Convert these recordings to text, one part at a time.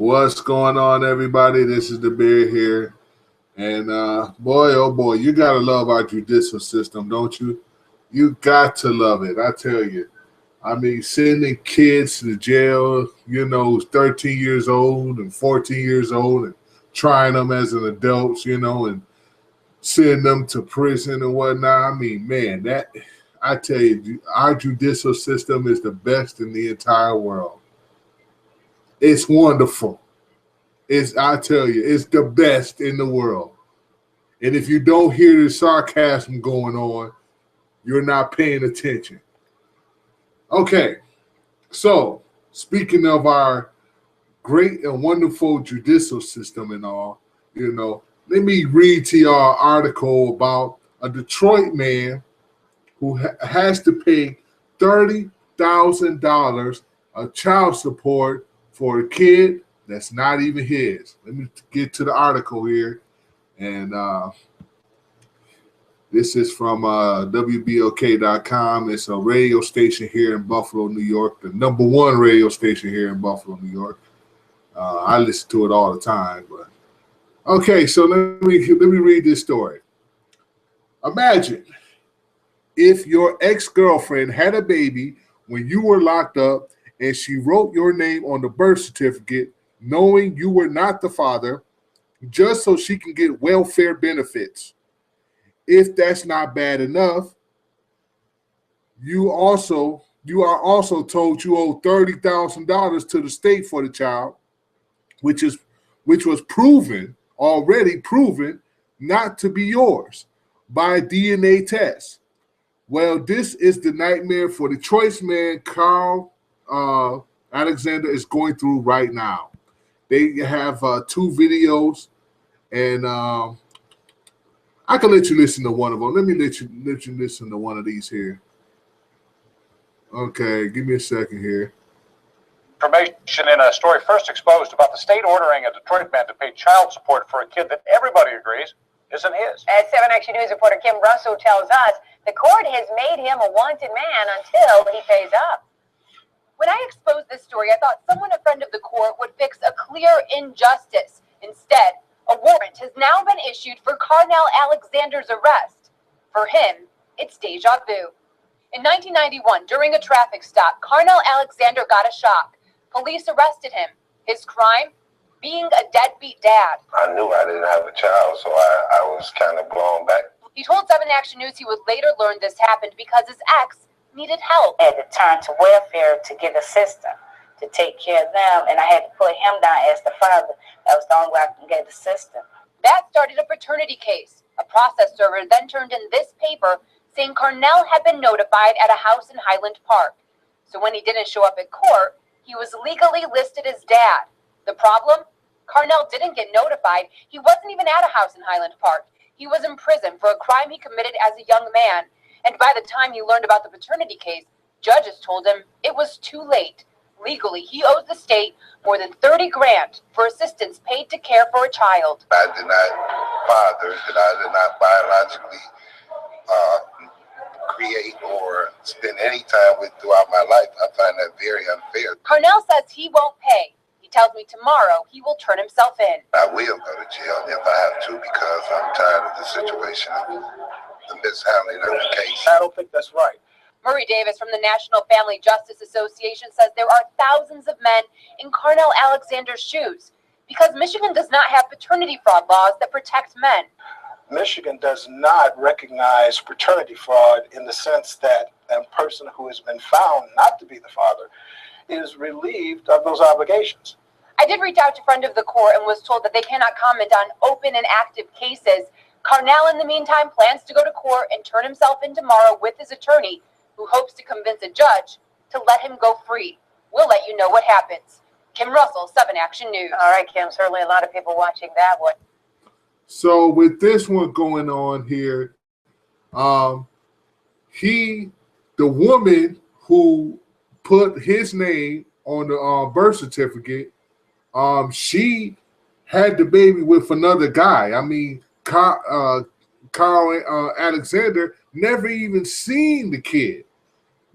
What's going on, everybody? This is the Bear here. And boy, oh boy, you got to love our judicial system, don't you? You got to love it, I tell you. I mean, sending kids to jail, 13 years old and 14 years old, and trying them as an adult, and send them to prison and whatnot. I mean, man, I tell you, our judicial system is the best in the entire world. It's wonderful. I tell you, it's the best in the world. And if you don't hear the sarcasm going on, you're not paying attention. Okay, so speaking of our great and wonderful judicial system and all, let me read to y'all an article about a Detroit man who has to pay $30,000 of child support for a kid that's not even his. Let me get to the article here. And this is from WBLK.com. It's a radio station here in Buffalo, New York, the number one radio station here in Buffalo, New York. I listen to it all the time. But okay, so let me read this story. Imagine if your ex-girlfriend had a baby when you were locked up and she wrote your name on the birth certificate knowing you were not the father just so she can get welfare benefits. If that's not bad enough, you are also told you owe $30,000 to the state for the child, which was already proven not to be yours by a DNA test. Well, this is the nightmare for the choice man Carnell Alexander is going through right now. They have 2 videos, and I can let you listen to one of them. Let me let you listen to one of these here. Okay, give me a second here. Information in a story first exposed about the state ordering a Detroit man to pay child support for a kid that everybody agrees isn't his. As 7 Action News reporter Kim Russell tells us, the court has made him a wanted man until he pays up. When I exposed this story, I thought someone, a friend of the court, would fix a clear injustice. Instead, a warrant has now been issued for Carnell Alexander's arrest. For him, it's deja vu. In 1991, during a traffic stop, Carnell Alexander got a shock. Police arrested him. His crime? Being a deadbeat dad. I knew I didn't have a child, so I was kind of blown back. He told 7 Action News he would later learn this happened because his ex needed help. I had to turn to welfare to get assistance, to take care of them, and I had to put him down as the father. That was the only way I can get assistance. That started a paternity case. A process server then turned in this paper saying Carnell had been notified at a house in Highland Park. So when he didn't show up at court, he was legally listed as dad. The problem? Carnell didn't get notified. He wasn't even at a house in Highland Park. He was in prison for a crime he committed as a young man. And by the time he learned about the paternity case, judges told him it was too late. Legally, he owes the state more than $30,000 for assistance paid to care for a child. I did not father, that I did not biologically create or spend any time with throughout my life. I find that very unfair. Carnell says he won't pay. He tells me tomorrow he will turn himself in. I will go to jail if I have to because I'm tired of the situation of the mishandling of the case. I don't think that's right. Murray Davis from the National Family Justice Association says there are thousands of men in Carnell Alexander's shoes because Michigan does not have paternity fraud laws that protect men. Michigan does not recognize paternity fraud in the sense that a person who has been found not to be the father is relieved of those obligations. I did reach out to a friend of the court and was told that they cannot comment on open and active cases. Carnell, in the meantime, plans to go to court and turn himself in tomorrow with his attorney, who hopes to convince a judge to let him go free. We'll let you know what happens. Kim Russell, 7 Action News. All right, Kim, certainly a lot of people watching that one. So with this one going on here, the woman who put his name on the birth certificate, she had the baby with another guy. I mean, Carl Alexander never even seen the kid,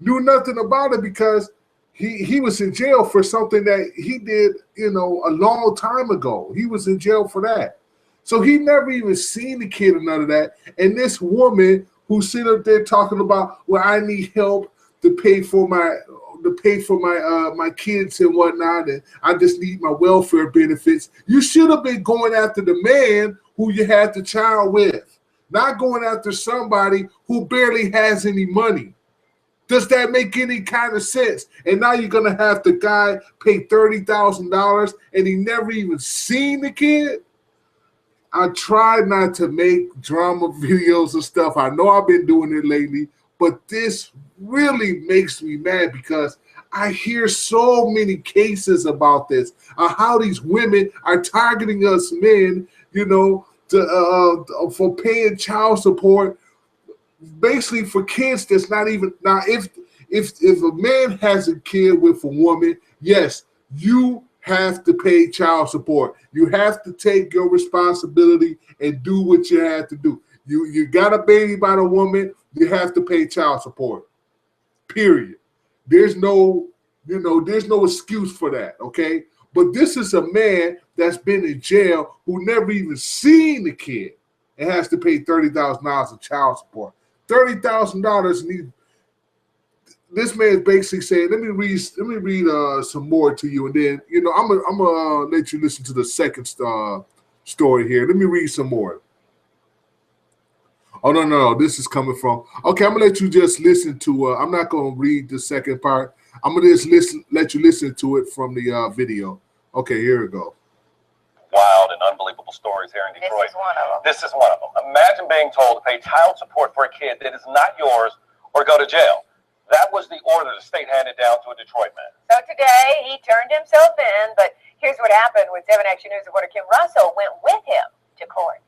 knew nothing about it because he was in jail for something that he did, you know, a long time ago. He was in jail for that. So he never even seen the kid or none of that. And this woman who sit up there talking about, well, I need help to pay for my my kids and whatnot, and I just need my welfare benefits. You should have been going after the man who you had the child with, not going after somebody who barely has any money. Does that make any kind of sense? And now you're gonna have the guy pay $30,000 and he never even seen the kid? I try not to make drama videos and stuff. I know I've been doing it lately, but this really makes me mad because I hear so many cases about this, how these women are targeting us men, you know, for paying child support, basically for kids that's not even. Now, if a man has a kid with a woman, yes, you have to pay child support. You have to take your responsibility and do what you have to do. You got a baby by the woman, you have to pay child support. Period. There's no excuse for that, okay? But this is a man that's been in jail who never even seen the kid and has to pay $30,000 of child support. $30,000, and this man's basically saying, let me read some more to you, and then I'm gonna let you listen to the second story here. Let me read some more. Oh no, this is coming from. Okay, I'm gonna let you just listen to. I'm not gonna read the second part. I'm gonna just let you listen to it from the video. Okay, here we go. Wild and unbelievable stories here in Detroit. This is one of them. Imagine being told to pay child support for a kid that is not yours or go to jail. That was the order the state handed down to a Detroit man. So today, he turned himself in, but here's what happened when 7 Action News reporter Kim Russell went with him to court.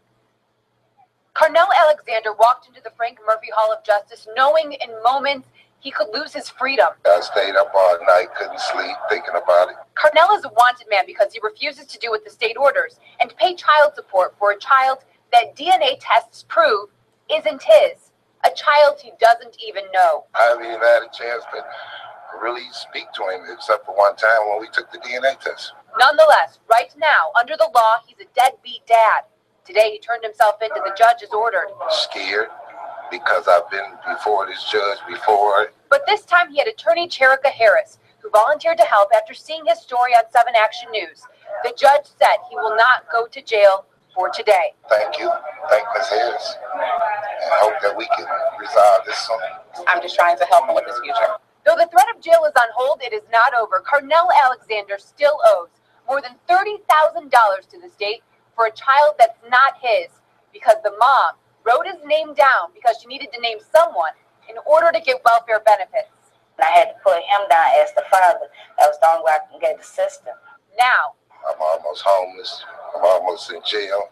Carnell Alexander walked into the Frank Murphy Hall of Justice knowing in moments he could lose his freedom. I stayed up all night, couldn't sleep, thinking about it. Carnell is a wanted man because he refuses to do what the state orders and to pay child support for a child that DNA tests prove isn't his. A child he doesn't even know. I haven't even had a chance to really speak to him, except for one time when we took the DNA test. Nonetheless, right now, under the law, he's a deadbeat dad. Today, he turned himself into the judge as ordered. Scared because I've been before this judge before. But this time, he had attorney Cherika Harris, who volunteered to help after seeing his story on 7 Action News. The judge said he will not go to jail for today. Thank you. Thank Ms. Harris. And hope that we can resolve this soon. I'm just trying to help him with his future. Though the threat of jail is on hold, it is not over. Carnell Alexander still owes more than $30,000 to the state for a child that's not his because the mom wrote his name down because she needed to name someone in order to get welfare benefits. And I had to put him down as the father. That was the only way I can get the system. Now, I'm almost homeless. I'm almost in jail.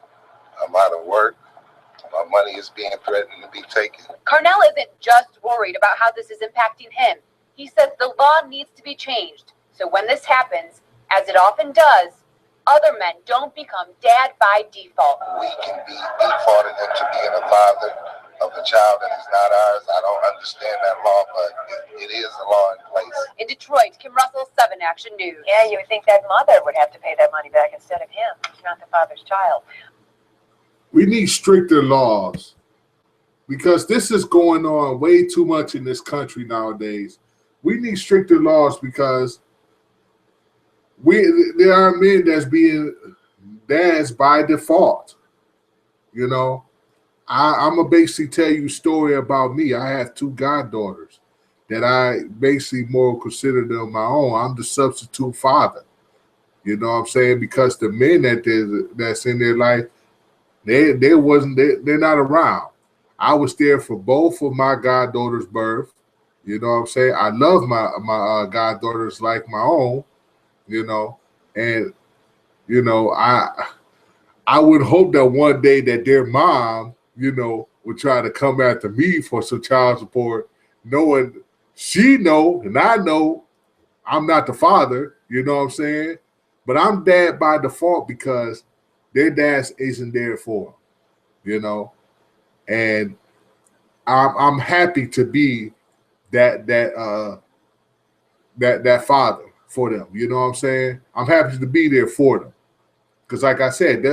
I'm out of work. My money is being threatened to be taken. Carnell isn't just worried about how this is impacting him. He says the law needs to be changed. So when this happens, as it often does, other men don't become dad by default. We can be defaulted into being a father of a child that is not ours. I don't understand that law, but it is a law in place. In Detroit, Kim Russell, 7 Action News. Yeah, you would think that mother would have to pay that money back instead of him. He's not the father's child. We need stricter laws because this is going on way too much in this country nowadays. We need stricter laws because there are men that's being dads by default. You know, I'm gonna basically tell you a story about me. I have 2 goddaughters that I basically more consider them my own. I'm the substitute father. You know what I'm saying? Because the men that's in their life, they're not around. I was there for both of my goddaughters' birth. You know what I'm saying? I love my goddaughters like my own. You know, and you know, I would hope that one day that their mom, you know, would try to come after me for some child support, knowing she know and I know I'm not the father. You know what I'm saying? But I'm dad by default because their dad isn't there for them. You know, and I'm happy to be that that father for them. You know what I'm saying? I'm happy to be there for them. Because like I said,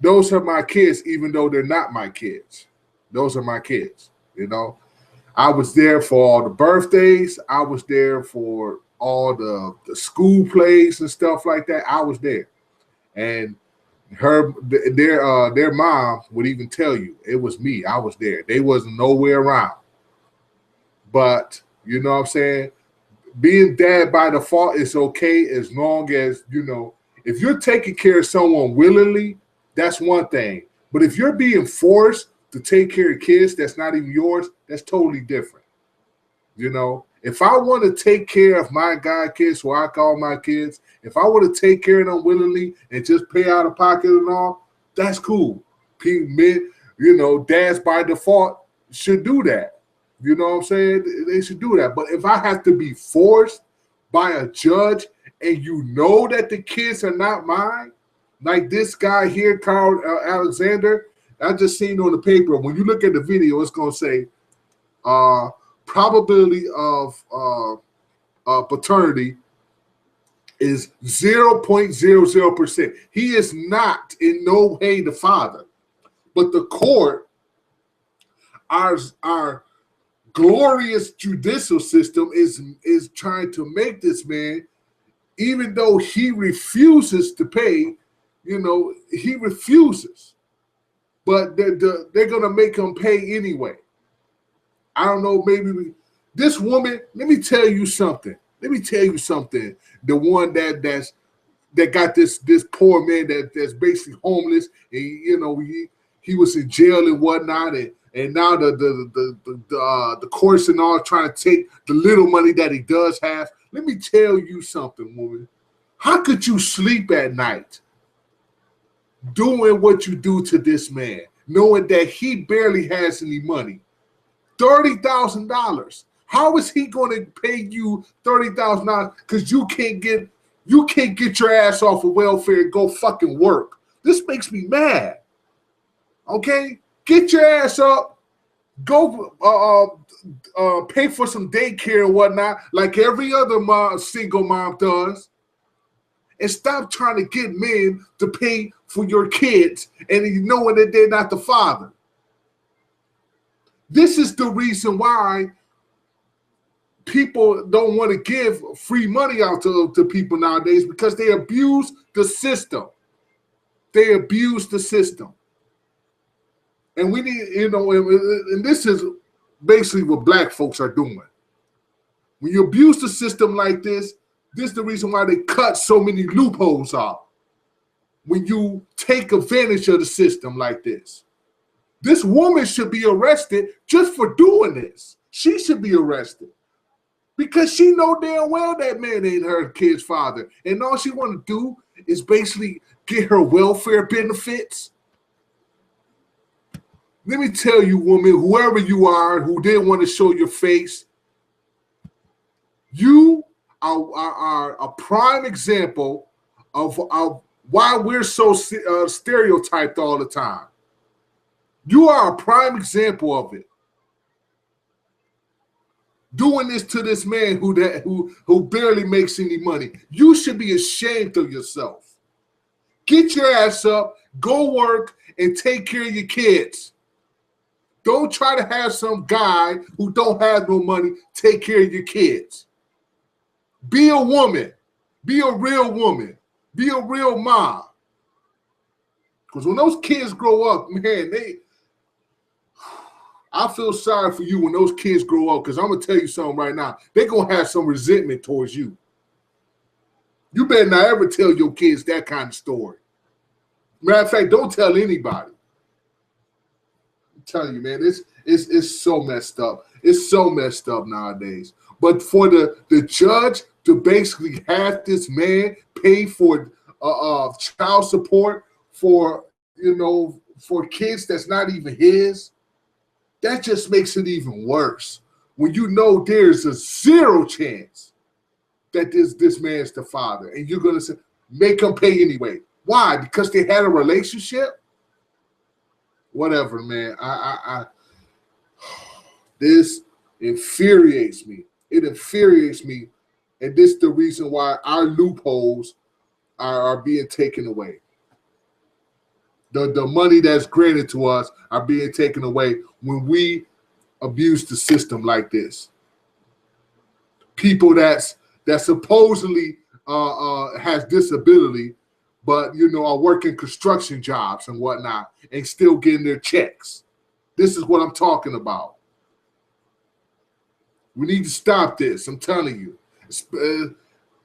those are my kids, even though they're not my kids. Those are my kids, you know. I was there for all the birthdays. I was there for all the school plays and stuff like that. I was there. And their mom would even tell you it was me. I was there. They wasn't nowhere around. But you know what I'm saying? Being dad by default is okay as long as, you know, if you're taking care of someone willingly, that's one thing. But if you're being forced to take care of kids that's not even yours, that's totally different. You know, if I want to take care of my god kids, who I call my kids, if I want to take care of them willingly and just pay out of pocket and all, that's cool. Men, you know, dads by default should do that. You know what I'm saying? They should do that. But if I have to be forced by a judge and you know that the kids are not mine, like this guy here, Carnell Alexander, I just seen on the paper. When you look at the video, it's going to say probability of paternity is 0.00%. He is not in no way the father. But the court, our glorious judicial system is trying to make this man, even though he refuses to pay, you know, he refuses. But they're going to make him pay anyway. I don't know, maybe this woman, let me tell you something. The one that got this poor man that's basically homeless, and you know, he was in jail and whatnot, and now the courts and all trying to take the little money that he does have. Let me tell you something, woman. How could you sleep at night doing what you do to this man, knowing that he barely has any money? $30,000. How is he going to pay you $30,000 because you can't get your ass off of welfare and go fucking work? This makes me mad. Okay, get your ass up, go pay for some daycare and whatnot, like every other single mom does, and stop trying to get men to pay for your kids and you knowing that they're not the father. This is the reason why people don't want to give free money out to people nowadays, because they abuse the system. They abuse the system. And we need, you know, and this is basically what black folks are doing. When you abuse the system like this is the reason why they cut so many loopholes off. When you take advantage of the system like this. This woman should be arrested just for doing this. She should be arrested. Because she know damn well that man ain't her kid's father. And all she want to do is basically get her welfare benefits. Let me tell you, woman, whoever you are who didn't want to show your face, you are a prime example of why we're so stereotyped all the time. You are a prime example of it. Doing this to this man who barely makes any money. You should be ashamed of yourself. Get your ass up, go work, and take care of your kids. Don't try to have some guy who don't have no money take care of your kids. Be a woman. Be a real woman. Be a real mom. Because when those kids grow up, man, I feel sorry for you when those kids grow up, because I'm going to tell you something right now. They're going to have some resentment towards you. You better not ever tell your kids that kind of story. Matter of fact, don't tell anybody. I'm telling you, man, it's so messed up. It's so messed up nowadays. But for the judge to basically have this man pay for child support for, you know, for kids that's not even his, that just makes it even worse. When you know there's a 0 chance that this man's the father, and you're gonna say, make him pay anyway. Why? Because they had a relationship? Whatever, man. This infuriates me. It infuriates me And this is the reason why our loopholes are being taken away. The money that's granted to us are being taken away when we abuse the system like this. People that supposedly has disability, but are working construction jobs and whatnot and still getting their checks. This is what I'm talking about. We need to stop this. I'm telling you.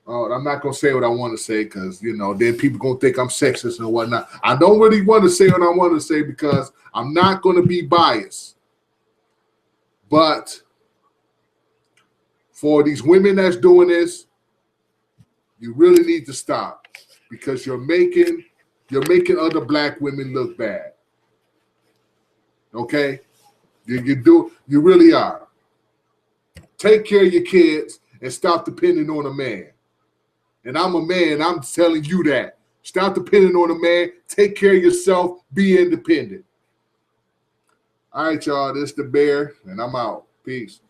I'm not gonna say what I want to say because then people gonna think I'm sexist and whatnot. I don't really want to say what I want to say because I'm not gonna be biased. But for these women that's doing this, you really need to stop because you're making other black women look bad. Okay, you really are. Take care of your kids and stop depending on a man. And I'm a man, I'm telling you that. Stop depending on a man. Take care of yourself. Be independent. All right, y'all. This is the Bear, and I'm out. Peace.